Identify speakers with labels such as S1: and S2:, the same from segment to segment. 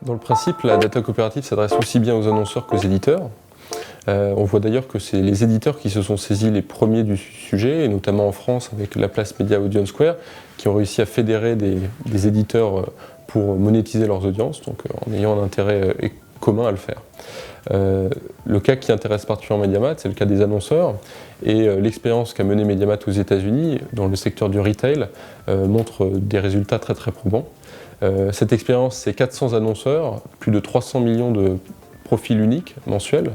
S1: Dans le principe, la data coopérative s'adresse aussi bien aux annonceurs qu'aux éditeurs. On voit d'ailleurs que c'est les éditeurs qui se sont saisis les premiers du sujet, et notamment en France avec la Place Média Audience Square, qui ont réussi à fédérer des éditeurs pour monétiser leurs audiences, donc en ayant un intérêt commun à le faire. Le cas qui intéresse particulièrement Mediamat, c'est le cas des annonceurs, et l'expérience qu'a menée Mediamat aux États-Unis dans le secteur du retail montre des résultats très très probants. Cette expérience, c'est 400 annonceurs, plus de 300 millions de profils uniques mensuels,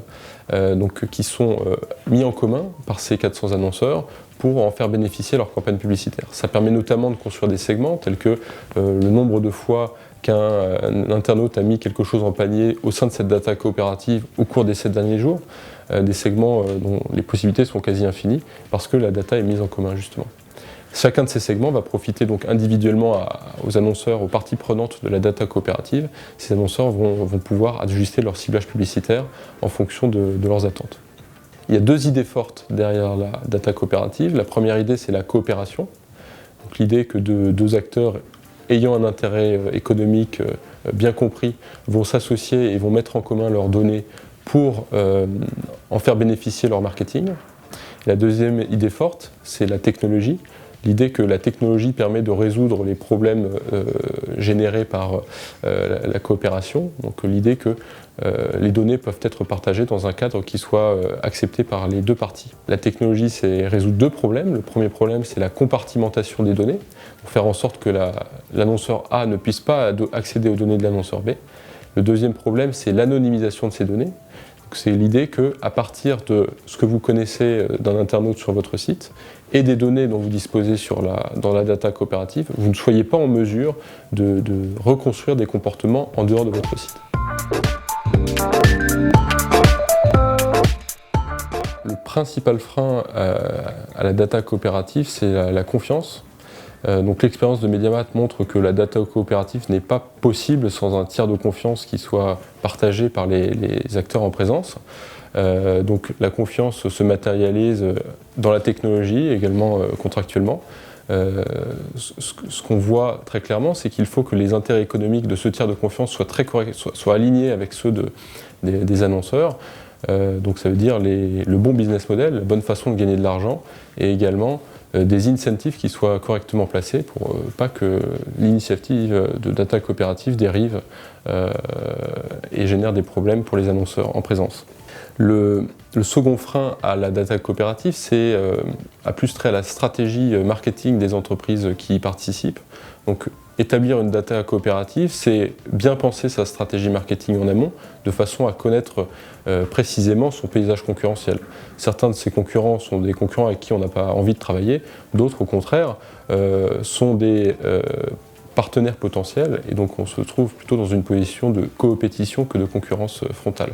S1: qui sont mis en commun par ces 400 annonceurs pour en faire bénéficier leur campagne publicitaire. Ça permet notamment de construire des segments tels que le nombre de fois qu'un internaute a mis quelque chose en panier au sein de cette data coopérative au cours des 7 derniers jours, des segments dont les possibilités sont quasi infinies parce que la data est mise en commun justement. Chacun de ces segments va profiter donc individuellement aux annonceurs, aux parties prenantes de la data coopérative. Ces annonceurs vont pouvoir ajuster leur ciblage publicitaire en fonction de leurs attentes. Il y a deux idées fortes derrière la data coopérative. La première idée, c'est la coopération. Donc, l'idée que deux acteurs ayant un intérêt économique bien compris vont s'associer et vont mettre en commun leurs données pour en faire bénéficier leur marketing. La deuxième idée forte, c'est la technologie. L'idée que la technologie permet de résoudre les problèmes générés par la coopération, donc l'idée que les données peuvent être partagées dans un cadre qui soit accepté par les deux parties. La technologie, c'est résoudre deux problèmes. Le premier problème, c'est la compartimentation des données, pour faire en sorte que l'annonceur A ne puisse pas accéder aux données de l'annonceur B. Le deuxième problème, c'est l'anonymisation de ces données. C'est l'idée qu'à partir de ce que vous connaissez d'un internaute sur votre site et des données dont vous disposez dans la data coopérative, vous ne soyez pas en mesure de reconstruire des comportements en dehors de votre site. Le principal frein à la data coopérative, c'est la confiance. Donc l'expérience de Mediamat montre que la data coopérative n'est pas possible sans un tiers de confiance qui soit partagé par les acteurs en présence. Donc la confiance se matérialise dans la technologie, également contractuellement. Ce qu'on voit très clairement, c'est qu'il faut que les intérêts économiques de ce tiers de confiance soient alignés avec ceux des annonceurs. Donc ça veut dire le bon business model, la bonne façon de gagner de l'argent, et également des incentives qui soient correctement placés pour pas que l'initiative de data coopérative dérive et génère des problèmes pour les annonceurs en présence. Le second frein à la data coopérative, c'est à plus trait à la stratégie marketing des entreprises qui y participent. Donc, établir une data coopérative, c'est bien penser sa stratégie marketing en amont, de façon à connaître précisément son paysage concurrentiel. Certains de ces concurrents sont des concurrents avec qui on n'a pas envie de travailler, d'autres au contraire sont des partenaires potentiels, et donc on se trouve plutôt dans une position de coopétition que de concurrence frontale.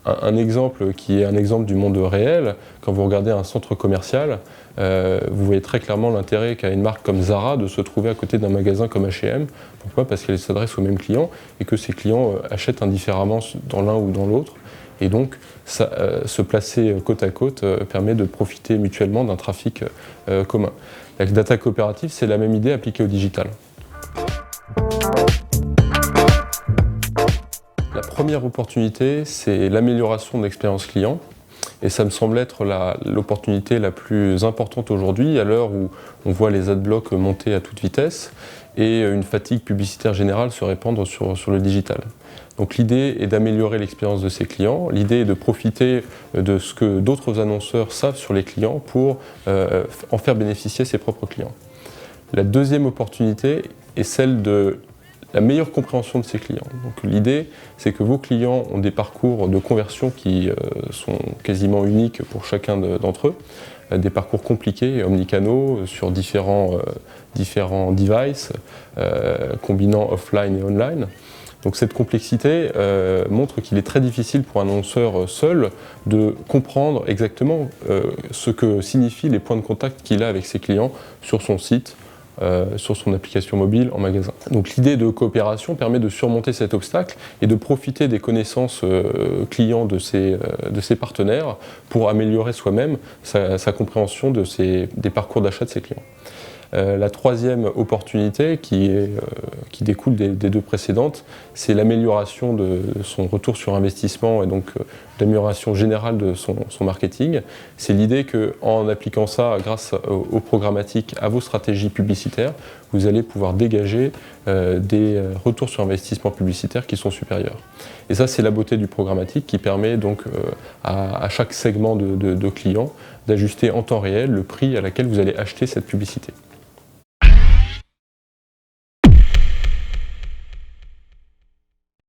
S1: Un exemple qui est un exemple du monde réel, quand vous regardez un centre commercial, vous voyez très clairement l'intérêt qu'a une marque comme Zara de se trouver à côté d'un magasin comme H&M. Pourquoi ? Parce qu'elle s'adresse aux mêmes clients et que ces clients achètent indifféremment dans l'un ou dans l'autre. Et donc, se placer côte à côte permet de profiter mutuellement d'un trafic commun. La data coopérative, c'est la même idée appliquée au digital. La première opportunité, c'est l'amélioration de l'expérience client. Et ça me semble être l'opportunité la plus importante aujourd'hui, à l'heure où on voit les adblocks monter à toute vitesse et une fatigue publicitaire générale se répandre sur le digital. Donc l'idée est d'améliorer l'expérience de ses clients, l'idée est de profiter de ce que d'autres annonceurs savent sur les clients pour en faire bénéficier ses propres clients. La deuxième opportunité est celle de la meilleure compréhension de ses clients. Donc l'idée, c'est que vos clients ont des parcours de conversion qui sont quasiment uniques pour chacun d'entre eux, des parcours compliqués, omnicanaux, sur différents devices, combinant offline et online. Donc cette complexité montre qu'il est très difficile pour un annonceur seul de comprendre exactement ce que signifient les points de contact qu'il a avec ses clients sur son site, sur son application mobile en magasin. Donc l'idée de coopération permet de surmonter cet obstacle et de profiter des connaissances clients de ses partenaires pour améliorer soi-même sa compréhension des parcours d'achat de ses clients. La troisième opportunité qui découle des deux précédentes, c'est l'amélioration de son retour sur investissement et donc l'amélioration générale de son marketing. C'est l'idée qu'en appliquant ça grâce au programmatique à vos stratégies publicitaires, vous allez pouvoir dégager des retours sur investissement publicitaire qui sont supérieurs. Et ça, c'est la beauté du programmatique qui permet donc à chaque segment de clients d'ajuster en temps réel le prix à laquelle vous allez acheter cette publicité.